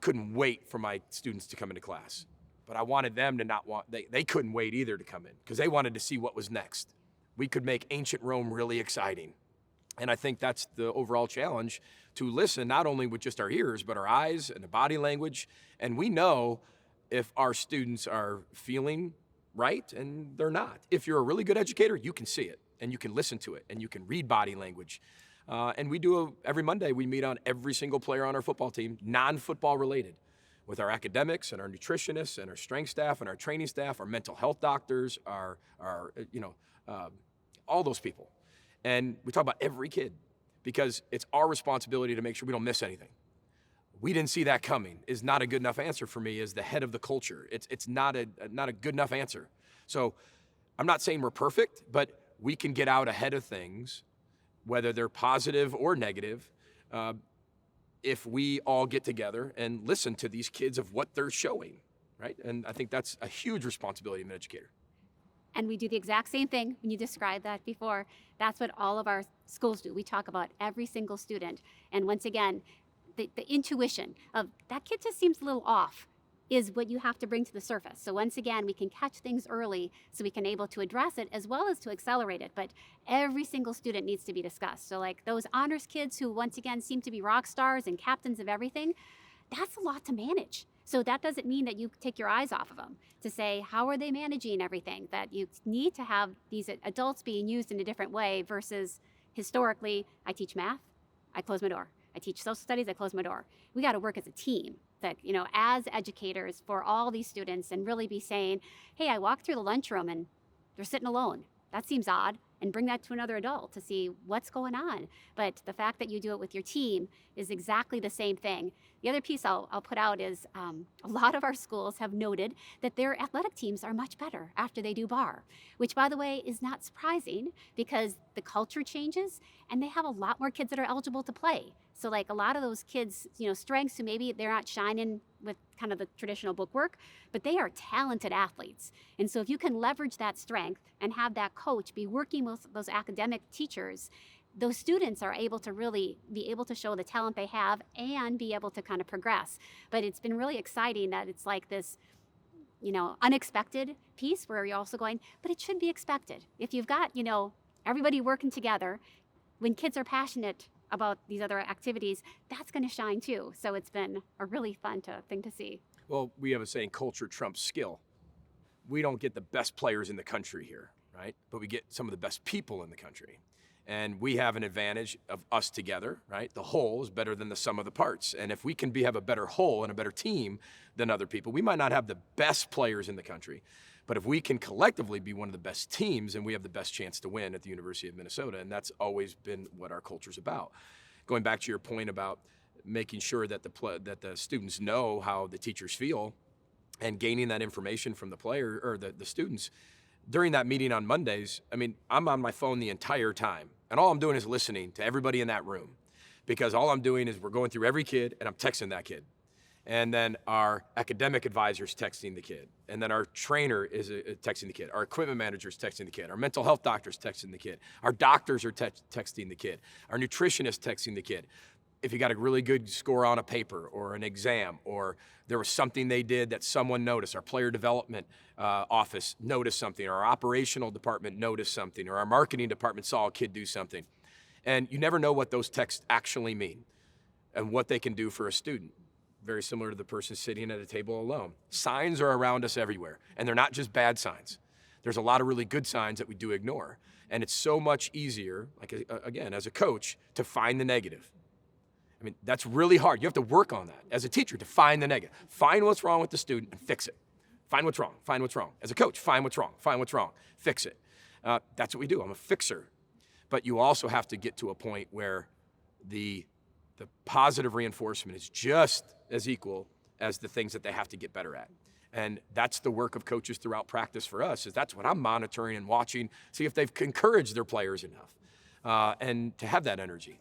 couldn't wait for my students to come into class. But I wanted them to not want, they couldn't wait either to come in because they wanted to see what was next. We could make ancient Rome really exciting. And I think that's the overall challenge, to listen not only with just our ears, but our eyes and the body language. And we know if our students are feeling right and they're not. If you're a really good educator, you can see it and you can listen to it and you can read body language. And we do, every Monday, we meet on every single player on our football team, non-football related, with our academics and our nutritionists and our strength staff and our training staff, our mental health doctors, all those people. And we talk about every kid because it's our responsibility to make sure we don't miss anything. We didn't see that coming is not a good enough answer for me as the head of the culture. It's not a good enough answer. So I'm not saying we're perfect, but we can get out ahead of things, whether they're positive or negative, if we all get together and listen to these kids of what they're showing, right? And I think that's a huge responsibility of an educator. And we do the exact same thing when you described that before. That's what all of our schools do. We talk about every single student. And once again, the intuition of that kid just seems a little off is what you have to bring to the surface. So once again, we can catch things early so we can able to address it as well as to accelerate it. But every single student needs to be discussed. So like those honors kids who once again seem to be rock stars and captains of everything, that's a lot to manage. So that doesn't mean that you take your eyes off of them to say, how are they managing everything? That you need to have these adults being used in a different way versus historically, I teach math, I close my door. I teach social studies, I close my door. We got to work as a team that, as educators for all these students and really be saying, hey, I walked through the lunchroom and they're sitting alone. That seems odd. And bring that to another adult to see what's going on. But the fact that you do it with your team is exactly the same thing. The other piece I'll put out is a lot of our schools have noted that their athletic teams are much better after they do bar, which by the way is not surprising because the culture changes and they have a lot more kids that are eligible to play. So like a lot of those kids, strengths who maybe they're not shining with kind of the traditional book work, but they are talented athletes. And so if you can leverage that strength and have that coach be working with those academic teachers, those students are able to really be able to show the talent they have and be able to kind of progress. But it's been really exciting that it's like this, unexpected piece where you're also going, but it should be expected. If you've got, everybody working together, when kids are passionate about these other activities, that's going to shine too. So it's been a really fun thing to see. Well, we have a saying, culture trumps skill. We don't get the best players in the country here, right? But we get some of the best people in the country. And we have an advantage of us together, right? The whole is better than the sum of the parts. And if we can have a better whole and a better team than other people, we might not have the best players in the country, but if we can collectively be one of the best teams, and we have the best chance to win at the University of Minnesota, and that's always been what our culture's about. Going back to your point about making sure that the students know how the teachers feel and gaining that information from the player or the students, during that meeting on Mondays, I'm on my phone the entire time, and all I'm doing is listening to everybody in that room, because all I'm doing is we're going through every kid, and I'm texting that kid. And then our academic advisor's texting the kid. And then our trainer is texting the kid. Our equipment manager's texting the kid. Our mental health doctor's texting the kid. Our doctors are texting the kid. Our nutritionist texting the kid. If you got a really good score on a paper or an exam, or there was something they did that someone noticed, our player development office noticed something, or our operational department noticed something, or our marketing department saw a kid do something. And you never know what those texts actually mean and what they can do for a student. Very similar to the person sitting at a table alone. Signs are around us everywhere, and they're not just bad signs. There's a lot of really good signs that we do ignore. And it's so much easier, again, as a coach, to find the negative. That's really hard. You have to work on that as a teacher to find the negative. Find what's wrong with the student and fix it. Find what's wrong, find what's wrong. As a coach, find what's wrong, fix it. That's what we do. I'm a fixer. But you also have to get to a point where the positive reinforcement is just as equal as the things that they have to get better at. And that's the work of coaches throughout practice for us, is that's what I'm monitoring and watching, see if they've encouraged their players enough, and to have that energy.